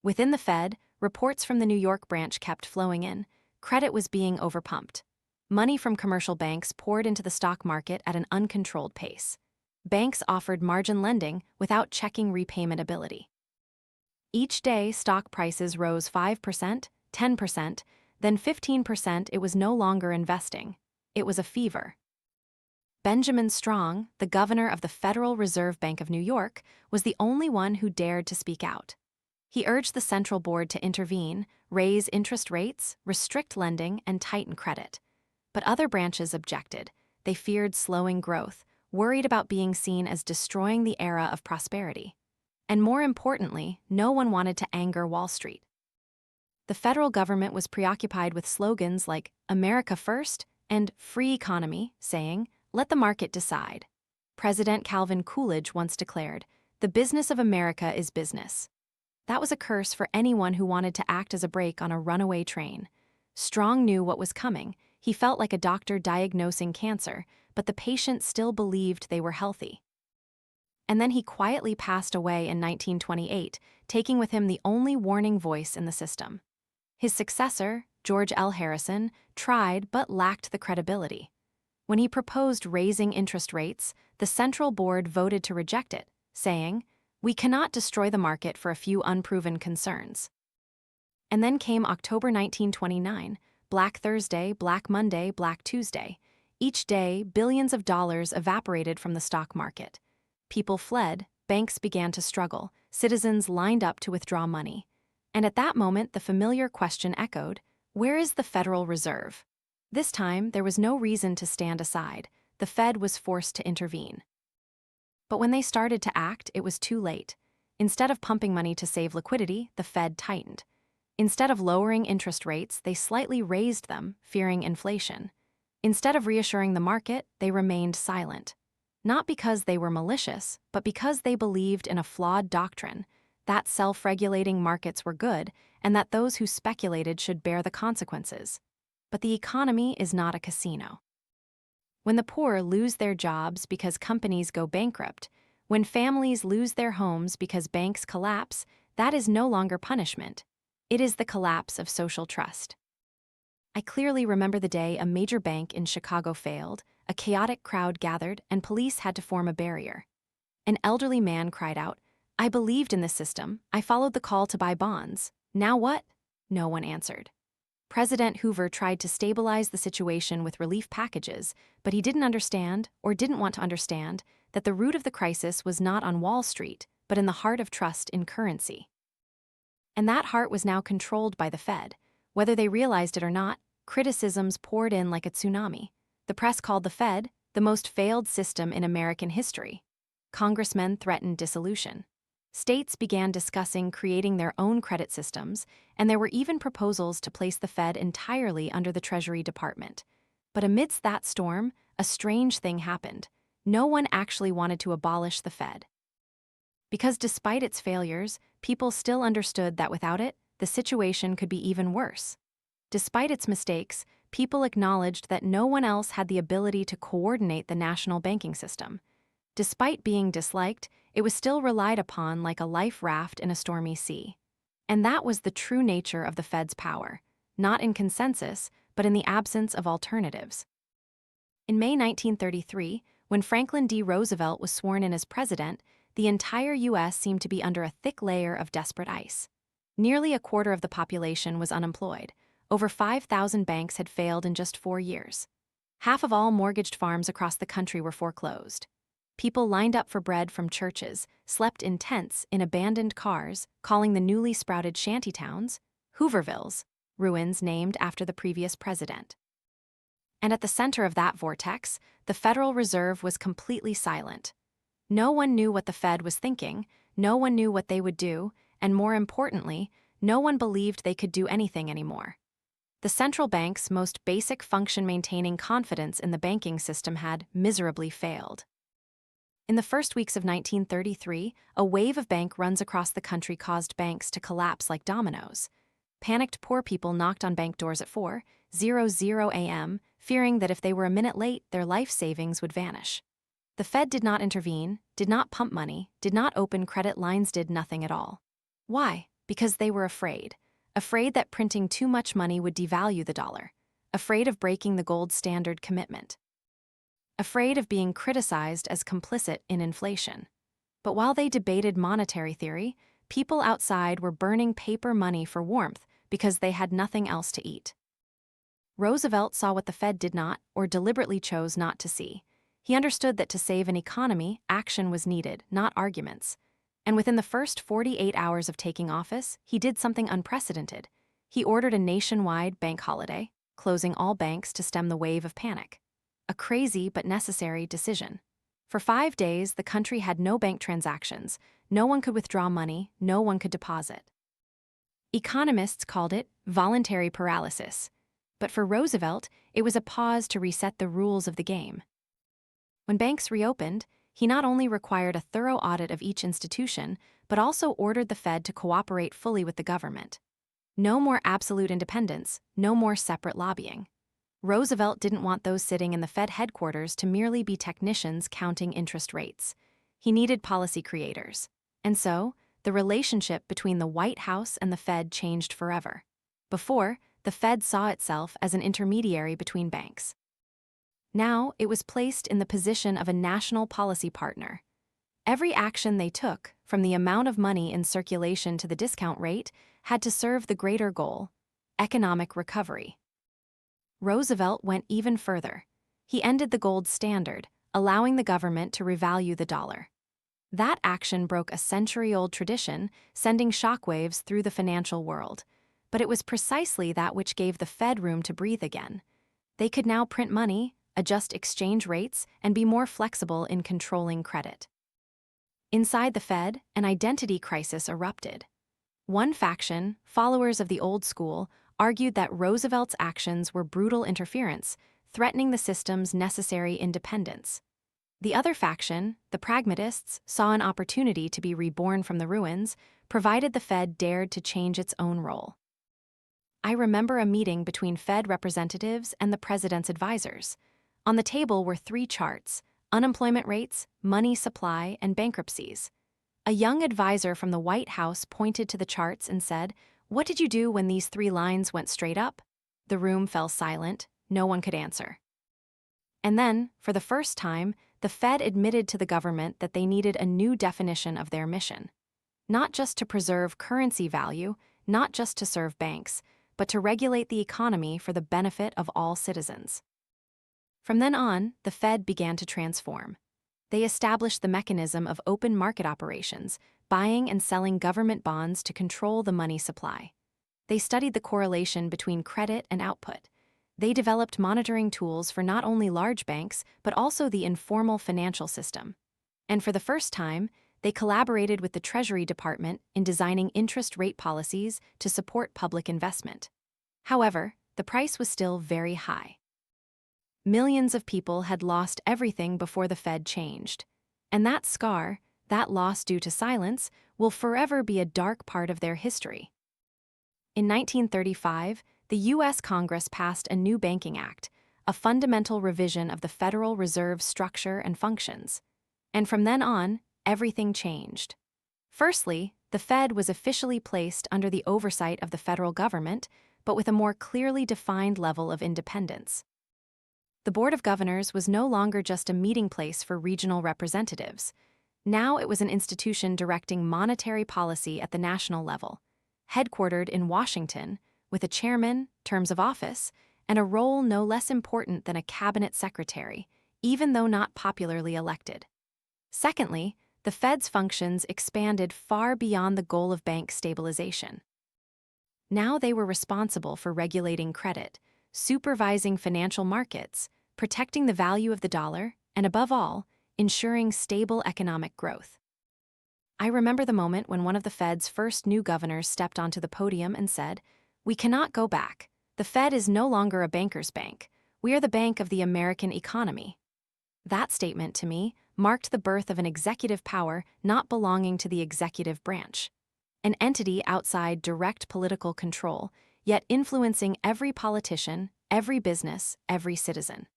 A: Within the Fed, reports from the New York branch kept flowing in. Credit was being overpumped. Money from commercial banks poured into the stock market at an uncontrolled pace. Banks offered margin lending without checking repayment ability. Each day, stock prices rose 5%, 10%, then 15%. It was no longer investing. It was a fever. Benjamin Strong, the governor of the Federal Reserve Bank of New York, was the only one who dared to speak out. He urged the central board to intervene, raise interest rates, restrict lending, and tighten credit. But other branches objected. They feared slowing growth, worried about being seen as destroying the era of prosperity. And more importantly, no one wanted to anger Wall Street. The federal government was preoccupied with slogans like "America First" and "Free Economy," saying, "Let the market decide." President Calvin Coolidge once declared, "The business of America is business." That was a curse for anyone who wanted to act as a brake on a runaway train. Strong knew what was coming. He felt like a doctor diagnosing cancer, but the patient still believed they were healthy. And then he quietly passed away in 1928, taking with him the only warning voice in the system. His successor, George L. Harrison, tried but lacked the credibility. When he proposed raising interest rates, the central board voted to reject it, saying, "We cannot destroy the market for a few unproven concerns." And then came October 1929, Black Thursday, Black Monday, Black Tuesday. Each day, billions of dollars evaporated from the stock market. People fled, banks began to struggle, citizens lined up to withdraw money. And at that moment, the familiar question echoed, where is the Federal Reserve? This time, there was no reason to stand aside. The Fed was forced to intervene. But when they started to act, it was too late. Instead of pumping money to save liquidity, the Fed tightened. Instead of lowering interest rates, they slightly raised them, fearing inflation. Instead of reassuring the market, they remained silent. Not because they were malicious, but because they believed in a flawed doctrine, that self-regulating markets were good and that those who speculated should bear the consequences. But the economy is not a casino. When the poor lose their jobs because companies go bankrupt, when families lose their homes because banks collapse, that is no longer punishment. It is the collapse of social trust. I clearly remember the day a major bank in Chicago failed, a chaotic crowd gathered, and police had to form a barrier. An elderly man cried out, "I believed in this system. I followed the call to buy bonds. Now what? No one answered. President Hoover tried to stabilize the situation with relief packages, but he didn't understand, or didn't want to understand, that the root of the crisis was not on Wall Street, but in the heart of trust in currency. And that heart was now controlled by the Fed. Whether they realized it or not, criticisms poured in like a tsunami. The press called the Fed the most failed system in American history. Congressmen threatened dissolution. States began discussing creating their own credit systems, and there were even proposals to place the Fed entirely under the Treasury Department. But amidst that storm, a strange thing happened. No one actually wanted to abolish the Fed. Because despite its failures, people still understood that without it, the situation could be even worse. Despite its mistakes, people acknowledged that no one else had the ability to coordinate the national banking system. Despite being disliked, it was still relied upon like a life raft in a stormy sea. And that was the true nature of the Fed's power, not in consensus, but in the absence of alternatives. In May 1933, when Franklin D. Roosevelt was sworn in as president, the entire U.S. seemed to be under a thick layer of desperate ice. Nearly a quarter of the population was unemployed. Over 5,000 banks had failed in just 4 years. Half of all mortgaged farms across the country were foreclosed. People lined up for bread from churches, slept in tents in abandoned cars, calling the newly sprouted shantytowns Hoovervilles, ruins named after the previous president. And at the center of that vortex, the Federal Reserve was completely silent. No one knew what the Fed was thinking, no one knew what they would do, and more importantly, no one believed they could do anything anymore. The central bank's most basic function, maintaining confidence in the banking system, had miserably failed. In the first weeks of 1933, a wave of bank runs across the country caused banks to collapse like dominoes. Panicked poor people knocked on bank doors at 4:00 a.m., fearing that if they were a minute late, their life savings would vanish. The Fed did not intervene, did not pump money, did not open credit lines, did nothing at all. Why? Because they were afraid. Afraid that printing too much money would devalue the dollar. Afraid of breaking the gold standard commitment. Afraid of being criticized as complicit in inflation. But while they debated monetary theory, people outside were burning paper money for warmth because they had nothing else to eat. Roosevelt saw what the Fed did not, or deliberately chose not to see. He understood that to save an economy, action was needed, not arguments. And within the first 48 hours of taking office, he did something unprecedented. He ordered a nationwide bank holiday, closing all banks to stem the wave of panic. A crazy but necessary decision. For 5 days, the country had no bank transactions, no one could withdraw money, no one could deposit. Economists called it voluntary paralysis. But for Roosevelt, it was a pause to reset the rules of the game. When banks reopened, he not only required a thorough audit of each institution, but also ordered the Fed to cooperate fully with the government. No more absolute independence, no more separate lobbying. Roosevelt didn't want those sitting in the Fed headquarters to merely be technicians counting interest rates. He needed policy creators. And so, the relationship between the White House and the Fed changed forever. Before, the Fed saw itself as an intermediary between banks. Now, it was placed in the position of a national policy partner. Every action they took, from the amount of money in circulation to the discount rate, had to serve the greater goal: economic recovery. Roosevelt went even further. He ended the gold standard, allowing the government to revalue the dollar. That action broke a century-old tradition, sending shockwaves through the financial world. But it was precisely that which gave the Fed room to breathe again. They could now print money, adjust exchange rates, and be more flexible in controlling credit. Inside the Fed, an identity crisis erupted. One faction, followers of the old school, argued that Roosevelt's actions were brutal interference, threatening the system's necessary independence. The other faction, the pragmatists, saw an opportunity to be reborn from the ruins, provided the Fed dared to change its own role. I remember a meeting between Fed representatives and the president's advisors. On the table were 3 charts: unemployment rates, money supply, and bankruptcies. A young advisor from the White House pointed to the charts and said, "What did you do when these 3 lines went straight up?" The room fell silent. No one could answer. And then, for the first time, the Fed admitted to the government that they needed a new definition of their mission. Not just to preserve currency value, not just to serve banks, but to regulate the economy for the benefit of all citizens. From then on, the Fed began to transform. They established the mechanism of open market operations, buying and selling government bonds to control the money supply. They studied the correlation between credit and output. They developed monitoring tools for not only large banks, but also the informal financial system. And for the first time, they collaborated with the Treasury Department in designing interest rate policies to support public investment. However, the price was still very high. Millions of people had lost everything before the Fed changed. And that scar, that loss due to silence, will forever be a dark part of their history. In 1935, the U.S. Congress passed a new Banking Act, a fundamental revision of the Federal Reserve's structure and functions. And from then on, everything changed. Firstly, the Fed was officially placed under the oversight of the federal government, but with a more clearly defined level of independence. The Board of Governors was no longer just a meeting place for regional representatives. Now it was an institution directing monetary policy at the national level, headquartered in Washington, with a chairman, terms of office, and a role no less important than a cabinet secretary, even though not popularly elected. Secondly, the Fed's functions expanded far beyond the goal of bank stabilization. Now they were responsible for regulating credit, supervising financial markets, protecting the value of the dollar, and above all, ensuring stable economic growth. I remember the moment when one of the Fed's first new governors stepped onto the podium and said, "We cannot go back. The Fed is no longer a banker's bank. We are the bank of the American economy." That statement, to me, marked the birth of an executive power not belonging to the executive branch, an entity outside direct political control, yet influencing every politician, every business, every citizen.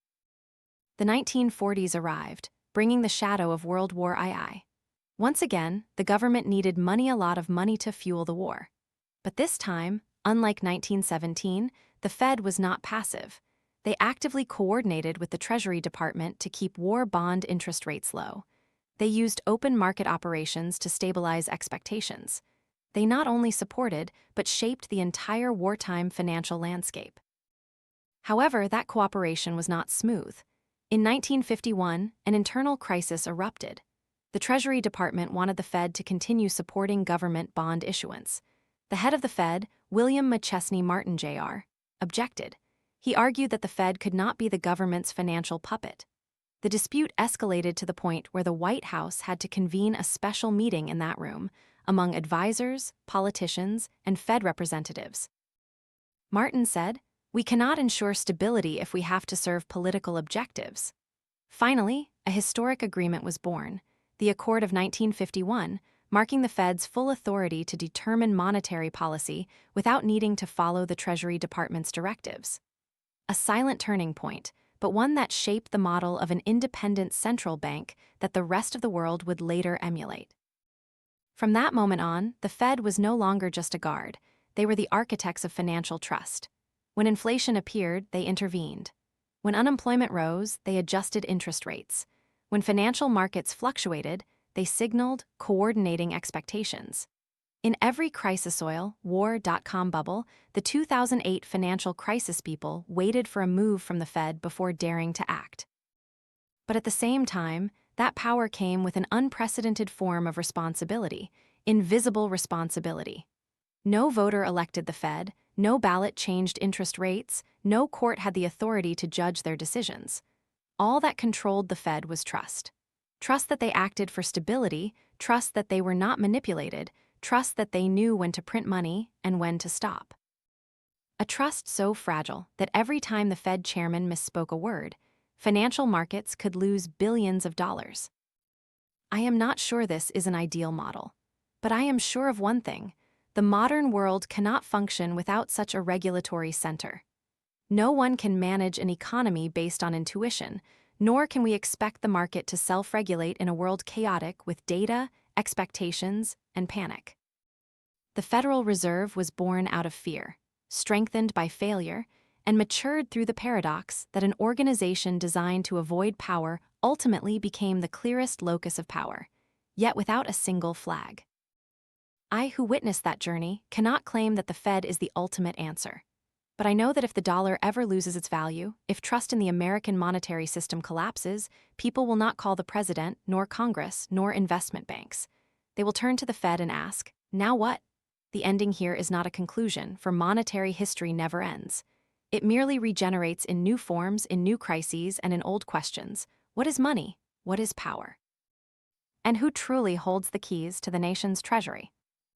A: The 1940s arrived, bringing the shadow of World War II. Once again, the government needed a lot of money to fuel the war. But this time, unlike 1917, the Fed was not passive. They actively coordinated with the Treasury Department to keep war bond interest rates low. They used open market operations to stabilize expectations. They not only supported, but shaped the entire wartime financial landscape. However, that cooperation was not smooth. In 1951, an internal crisis erupted. The Treasury Department wanted the Fed to continue supporting government bond issuance. The head of the Fed, William McChesney Martin Jr., objected. He argued that the Fed could not be the government's financial puppet. The dispute escalated to the point where the White House had to convene a special meeting in that room, among advisors, politicians, and Fed representatives. Martin said, "We cannot ensure stability if we have to serve political objectives." Finally, a historic agreement was born, the Accord of 1951, marking the Fed's full authority to determine monetary policy without needing to follow the Treasury Department's directives. A silent turning point, but one that shaped the model of an independent central bank that the rest of the world would later emulate. From that moment on, the Fed was no longer just a guard. They were the architects of financial trust. When inflation appeared, they intervened. When unemployment rose, they adjusted interest rates. When financial markets fluctuated, they signaled, coordinating expectations. In every crisis oil, war.com bubble, the 2008 financial crisis people waited for a move from the Fed before daring to act. But at the same time, that power came with an unprecedented form of responsibility, invisible responsibility. No voter elected the Fed, no ballot changed interest rates, no court had the authority to judge their decisions. All that controlled the Fed was trust. Trust that they acted for stability, trust that they were not manipulated, trust that they knew when to print money and when to stop. A trust so fragile that every time the Fed chairman misspoke a word, financial markets could lose billions of dollars. I am not sure this is an ideal model, but I am sure of one thing: the modern world cannot function without such a regulatory center. No one can manage an economy based on intuition, nor can we expect the market to self-regulate in a world chaotic with data, expectations, and panic. The Federal Reserve was born out of fear, strengthened by failure, and matured through the paradox that an organization designed to avoid power ultimately became the clearest locus of power, yet without a single flag. I, who witnessed that journey, cannot claim that the Fed is the ultimate answer. But I know that if the dollar ever loses its value, if trust in the American monetary system collapses, people will not call the president, nor Congress, nor investment banks. They will turn to the Fed and ask, now what? The ending here is not a conclusion, for monetary history never ends. It merely regenerates in new forms, in new crises, and in old questions. What is money? What is power? And who truly holds the keys to the nation's treasury?